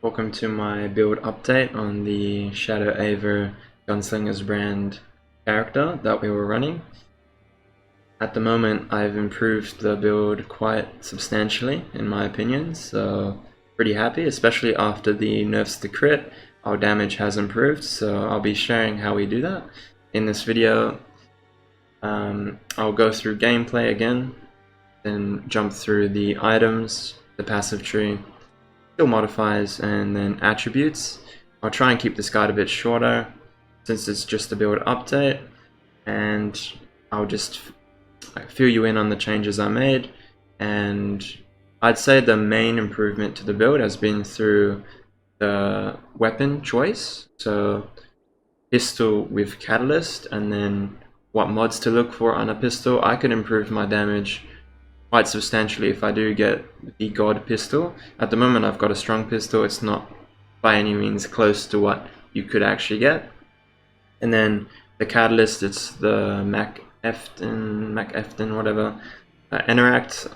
Welcome to my build update on the Shadow Aver Gunslingers brand character that we were running. At the moment I've improved the build quite substantially in my opinion, so pretty happy, especially after the nerfs to crit. Our damage has improved, so I'll be sharing how we do that. In this video I'll go through gameplay again, then jump through the items, the passive tree, skill modifiers, and then attributes. I'll try and keep this guide a bit shorter since it's just a build update, and I'll just fill you in on the changes I made. And I'd say the main improvement to the build has been through the weapon choice, so pistol with catalyst, and then what mods to look for on a pistol. I could improve my damage quite substantially if I do get the God pistol. At the moment I've got a strong pistol, it's not by any means close to what you could actually get. And then the catalyst, it's the MacEfton, whatever, Interact.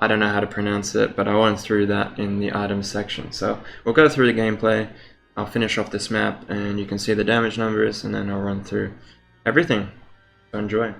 I don't know how to pronounce it, but I went through that in the items section. So we'll go through the gameplay, I'll finish off this map and you can see the damage numbers, and then I'll run through everything. So enjoy.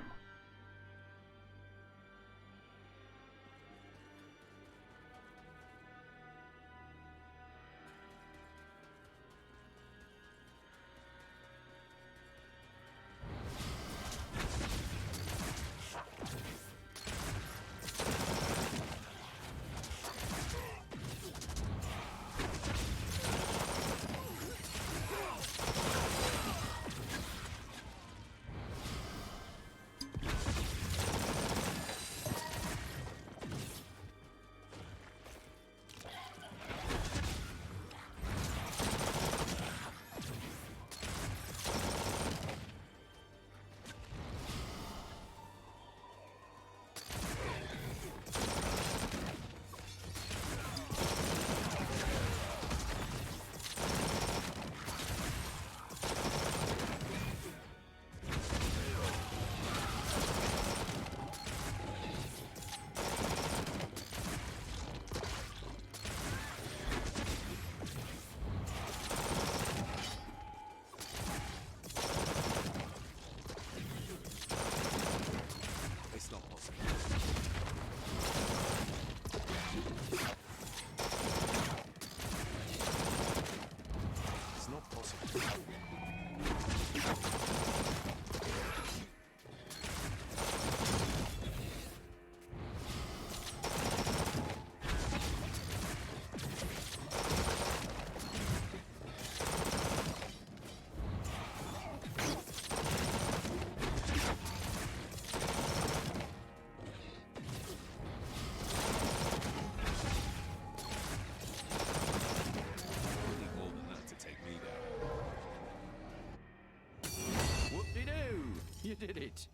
You did it.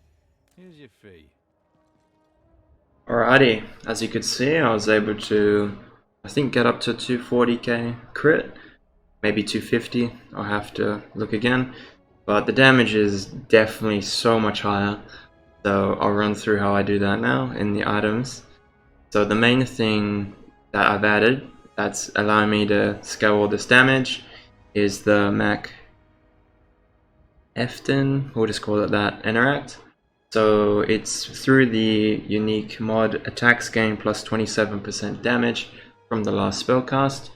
Here's your fee. Alrighty, as you could see, I was able to, I think, get up to 240k crit, maybe 250. I'll have to look again, but the damage is definitely so much higher. So I'll run through how I do that now in the items. So the main thing that I've added that's allowing me to scale all this damage is the MacEfton, we'll just call it that, Interact. So it's through the unique mod attacks gain plus 27% damage from the last spellcast.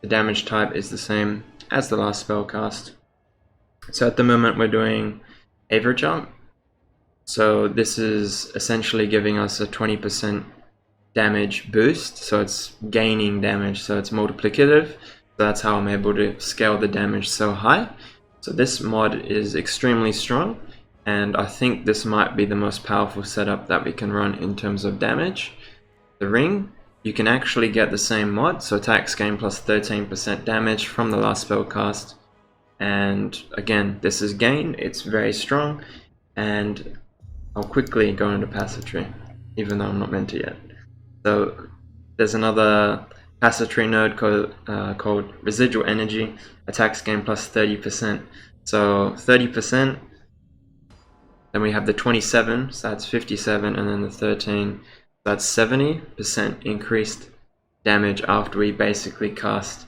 The damage type is the same as the last spellcast. So at the moment we're doing Aver Jump. So this is essentially giving us a 20% damage boost. So it's gaining damage, so it's multiplicative. So that's how I'm able to scale the damage so high. So this mod is extremely strong, and I think this might be the most powerful setup that we can run in terms of damage. The ring, you can actually get the same mod, so attacks gain plus 13% damage from the last spellcast. And again, this is gain, it's very strong, and I'll quickly go into passive tree, even though I'm not meant to yet. So there's another passive tree node called Residual Energy, attacks gain plus 30%. So 30%, then we have the 27, so that's 57, and then the 13, that's 70% increased damage after we basically cast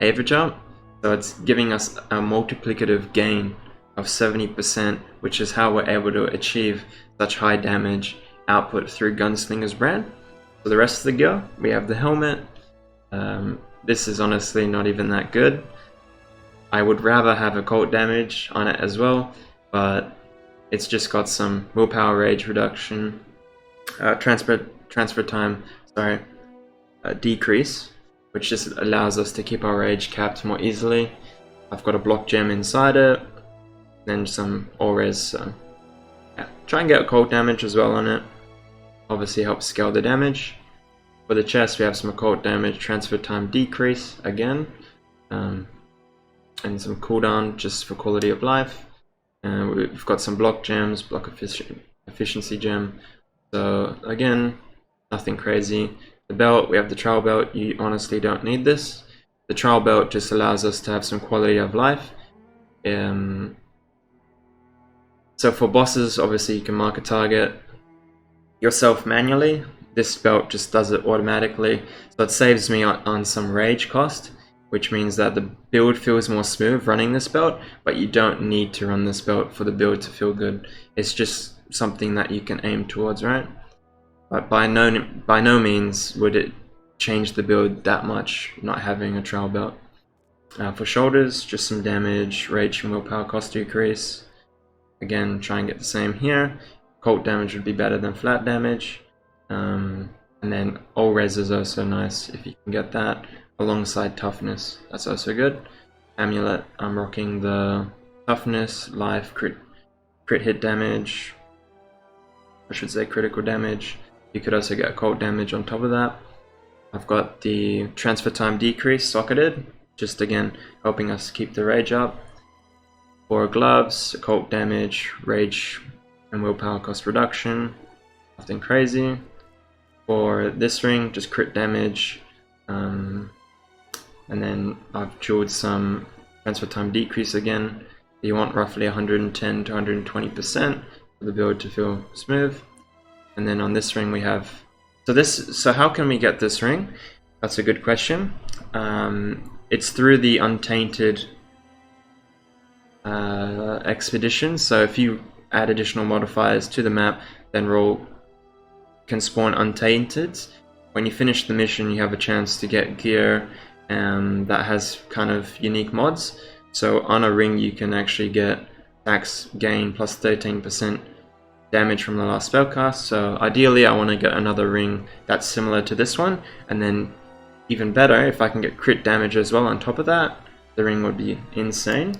Aver jump, so it's giving us a multiplicative gain of 70%, which is how we're able to achieve such high damage output through Gunslinger's brand. For the rest of the gear, we have the helmet. This is honestly not even that good. I would rather have occult damage on it as well, but it's just got some willpower rage reduction, transfer time, decrease, which just allows us to keep our rage capped more easily. I've got a block gem inside it, then some auras, so yeah. Try and get occult damage as well on it. Obviously helps scale the damage. For the chest, we have some occult damage, transfer time decrease again, and some cooldown just for quality of life. And we've got some block gems, block efficiency gem. So again, nothing crazy. The belt, we have the trial belt. You honestly don't need this. The trial belt just allows us to have some quality of life. So for bosses, obviously you can mark a target yourself manually. This belt just does it automatically, so it saves me on some rage cost, which means that the build feels more smooth running this belt, but you don't need to run this belt for the build to feel good. It's just something that you can aim towards, right? But by no means would it change the build that much not having a trial belt. For shoulders, just some damage, rage and willpower cost decrease. Again, try and get the same here. Occult damage would be better than flat damage. And then all res is also nice if you can get that alongside toughness. That's also good. Amulet, I'm rocking the toughness, life, crit hit damage. I should say critical damage. You could also get occult damage on top of that. I've got the transfer time decrease socketed, just again helping us keep the rage up. For gloves, occult damage, rage and willpower cost reduction. Nothing crazy. For this ring, just crit damage, and then I've jeweled some transfer time decrease again. You want roughly 110 to 120% for the build to feel smooth. And then on this ring we have, so how can we get this ring? That's a good question. It's through the Untainted expedition. So if you add additional modifiers to the map, then roll can spawn Untainted. When you finish the mission, you have a chance to get gear that has kind of unique mods. So on a ring you can actually get attack gain plus 13% damage from the last spellcast. So ideally I want to get another ring that's similar to this one, and then even better if I can get crit damage as well on top of that, the ring would be insane.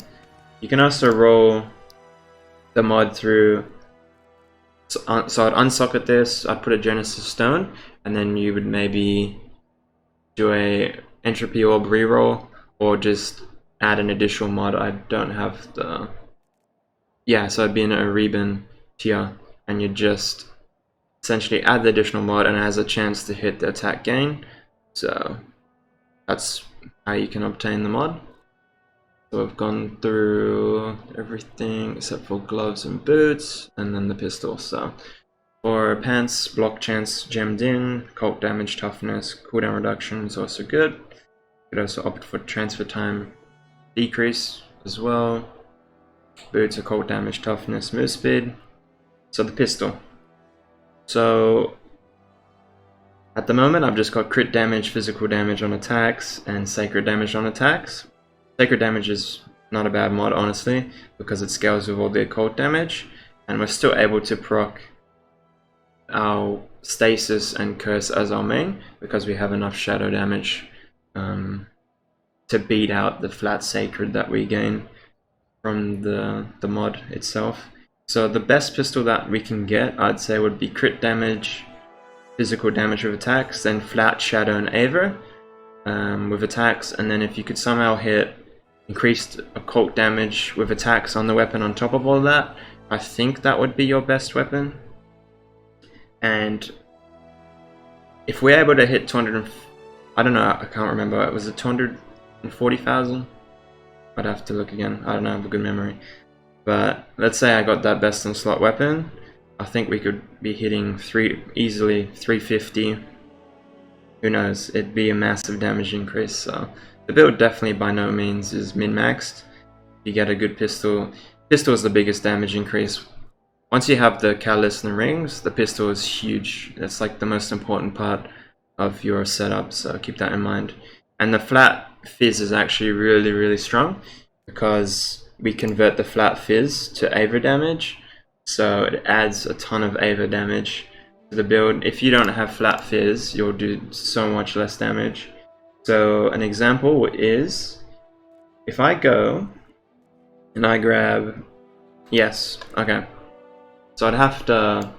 You can also roll the mod through, so I'd unsocket this, I'd put a Genesis Stone, and then you would maybe do a Entropy Orb reroll, or just add an additional mod. I don't have the... Yeah, so I'd be in a Reben tier, and you just essentially add the additional mod, and it has a chance to hit the attack gain. So that's how you can obtain the mod. So I've gone through everything except for gloves and boots, and then the pistol. So for pants, block chance gemmed in, cult damage, toughness, cooldown reduction is also good. You could also opt for transfer time decrease as well. Boots, occult damage, toughness, move speed. So the pistol. So at the moment I've just got crit damage, physical damage on attacks, and sacred damage on attacks. Sacred damage is not a bad mod, honestly, because it scales with all the occult damage, and we're still able to proc our stasis and curse as our main, because we have enough shadow damage to beat out the flat sacred that we gain from the mod itself. So the best pistol that we can get, I'd say, would be crit damage, physical damage with attacks, then flat shadow and aver with attacks, and then if you could somehow hit increased occult damage with attacks on the weapon on top of all that, I think that would be your best weapon. And if we're able to hit 200, I don't know, I can't remember, was it 240,000? I'd have to look again, I don't know, I have a good memory. But let's say I got that best in slot weapon, I think we could be hitting easily 350 who knows, it'd be a massive damage increase. So the build definitely by no means is min-maxed. You get a good pistol. Pistol is the biggest damage increase. Once you have the catalyst and the rings, the pistol is huge. That's like the most important part of your setup, so keep that in mind. And the flat fizz is actually really strong because we convert the flat fizz to Ava damage, so it adds a ton of Ava damage to the build. If you don't have flat fizz, you'll do so much less damage. So an example is, if I go and I grab, yes, okay, so I'd have to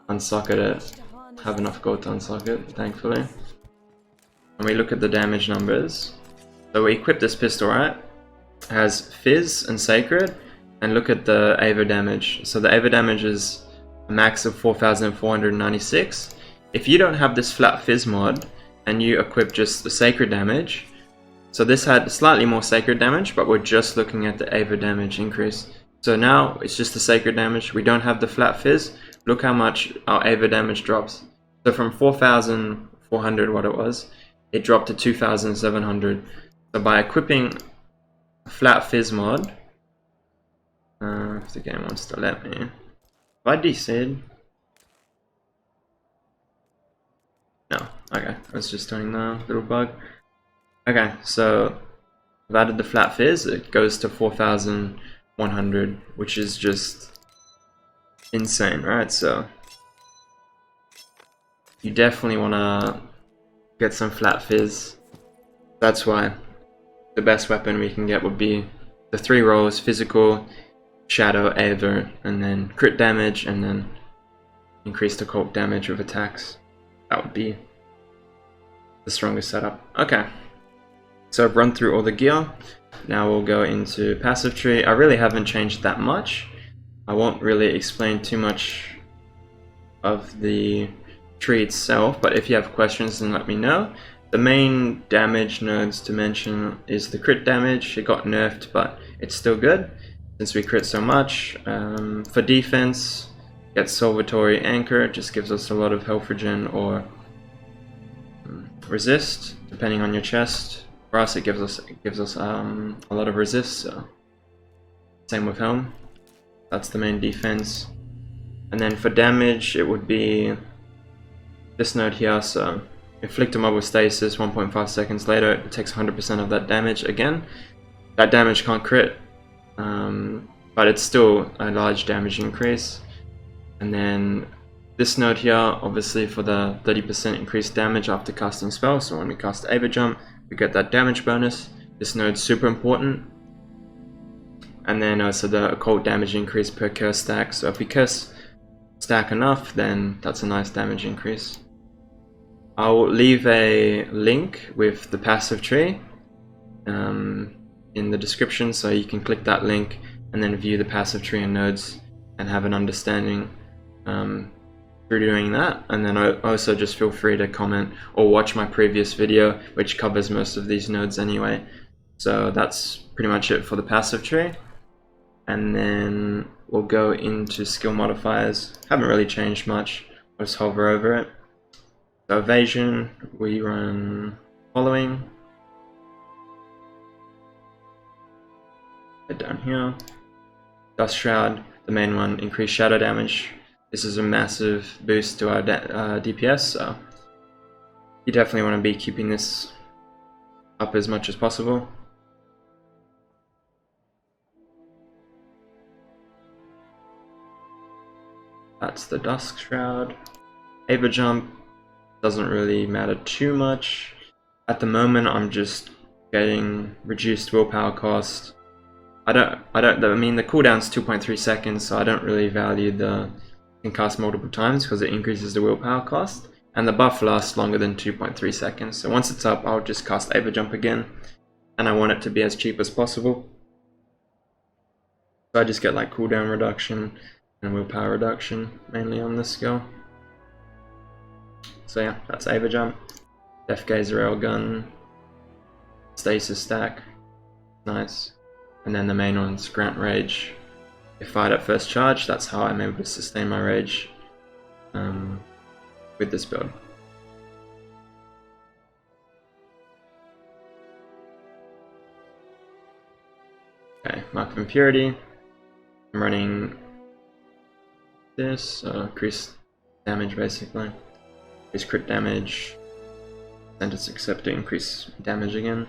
unsocket it, have enough gold to unsock it, thankfully. And we look at the damage numbers. So we equip this pistol, right? It has Fizz and Sacred, and look at the Ava damage. So the Ava damage is a max of 4,496. If you don't have this flat Fizz mod, and you equip just the Sacred damage, so this had slightly more Sacred damage, but we're just looking at the Ava damage increase. So now it's just the Sacred damage, we don't have the flat Fizz. Look how much our Ava damage drops. So from 4,400, what it was, it dropped to 2,700. So by equipping a flat Fizz mod, if the game wants to let me, if I deseed, no, okay, I was just doing the little bug. Okay, so I've added the flat Fizz, it goes to 4,100, which is just insane, right? So you definitely want to get some flat Fizz. That's why the best weapon we can get would be the 3 rolls: physical, shadow, Ava, and then crit damage, and then increase the cult damage with attacks. That would be the strongest setup. Okay, so I've run through all the gear. Now we'll go into passive tree. I really haven't changed that much. I won't really explain too much of the tree itself, but if you have questions, then let me know. The main damage nodes to mention is the crit damage. It got nerfed, but it's still good since we crit so much. For defense, get Salvatory Anchor. It just gives us a lot of health regen or resist, depending on your chest. For us, it gives us a lot of resist. So same with helm. That's the main defense. And then for damage, it would be this node here. So inflict a mob with stasis, 1.5 seconds later, it takes 100% of that damage again. That damage can't crit, but it's still a large damage increase. And then this node here, obviously for the 30% increased damage after casting spells. So when we cast Ava Jump, we get that damage bonus. This node's super important. And then also the occult damage increase per curse stack. So if we curse stack enough, then that's a nice damage increase. I'll leave a link with the passive tree in the description, so you can click that link and then view the passive tree and nodes and have an understanding through doing that. And then also just feel free to comment or watch my previous video, which covers most of these nodes anyway. So that's pretty much it for the passive tree. And then we'll go into skill modifiers. Haven't really changed much, I'll just hover over it. So evasion, we run following. Head down here. Dust Shroud, the main one, increased shadow damage. This is a massive boost to our DPS, so you definitely want to be keeping this up as much as possible. That's the Dusk Shroud. Ava Jump doesn't really matter too much. At the moment, I'm just getting reduced willpower cost. I mean, the cooldown's 2.3 seconds, so I don't really value the can cast multiple times because it increases the willpower cost. And the buff lasts longer than 2.3 seconds. So once it's up, I'll just cast Ava Jump again. And I want it to be as cheap as possible. So I just get like cooldown reduction and willpower reduction mainly on this skill. So yeah, that's Ava Jump, Death Gazer Railgun, Stasis Stack, nice. And then the main one's Grant Rage. If fired at first charge, that's how I'm able to sustain my rage with this build. Okay, Mark of Impurity. I'm running this, increase damage basically. Increase crit damage. Sentence accept to increase damage again.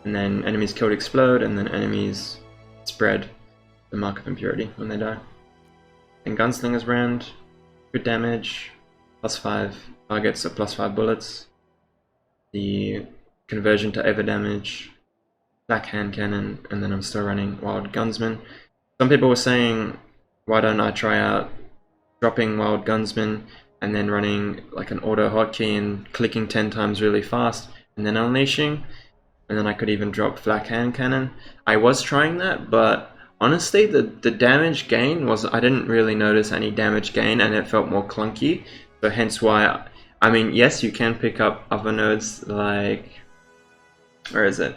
And then enemies killed explode, and then enemies spread the Mark of Impurity when they die. And Gunslinger's brand, crit damage, +5 targets, so +5 bullets. The conversion to Aver damage, Black Hand Cannon, and then I'm still running Wild Gunsman. Some people were saying, why don't I try out dropping Wild Gunsman and then running like an auto hotkey and clicking 10 times really fast and then unleashing, and then I could even drop Black Hand Cannon. I was trying that, but honestly the damage gain was, I didn't really notice any damage gain and it felt more clunky, so hence why, I mean, yes, you can pick up other nodes like, where is it?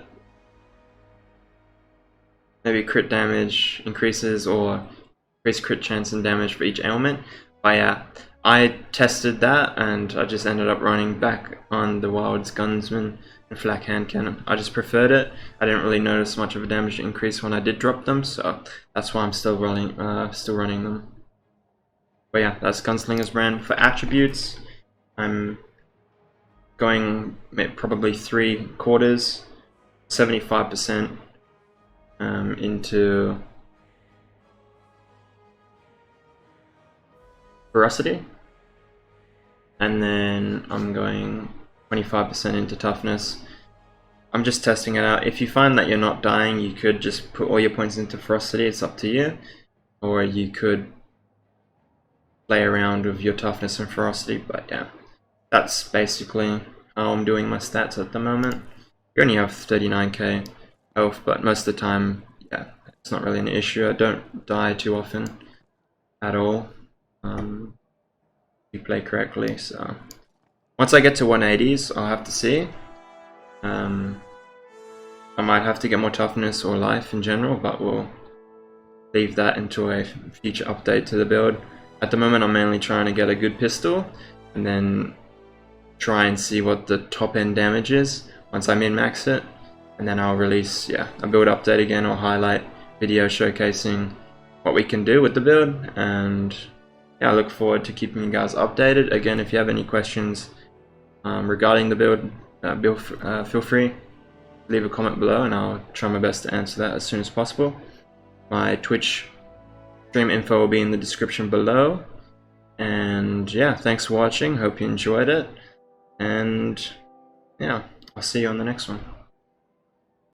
Maybe crit damage increases or increase crit chance and damage for each ailment. But yeah, I tested that and I just ended up running back on the Wild Gunsman and Black Hand Cannon. I just preferred it. I didn't really notice much of a damage increase when I did drop them, so that's why I'm still running them. But yeah, that's Gunslinger's brand. For attributes, I'm going probably 3/4, 75% into ferocity, and then I'm going 25% into toughness. I'm just testing it out. If you find that you're not dying, you could just put all your points into ferocity, it's up to you, or you could play around with your toughness and ferocity. But yeah, that's basically how I'm doing my stats at the moment. You only have 39k health, but most of the time, yeah, it's not really an issue. I don't die too often at all. You play correctly, so once I get to 180s, I'll have to see. I might have to get more toughness or life in general, but we'll leave that into a future update to the build. At the moment, I'm mainly trying to get a good pistol and then try and see what the top end damage is once I min-max it, and then I'll release a build update again, or highlight video showcasing what we can do with the build. And yeah, I look forward to keeping you guys updated. Again, if you have any questions regarding the build, feel free, leave a comment below and I'll try my best to answer that as soon as possible. My Twitch stream info will be in the description below. And yeah, thanks for watching, hope you enjoyed it, and yeah, I'll see you on the next one.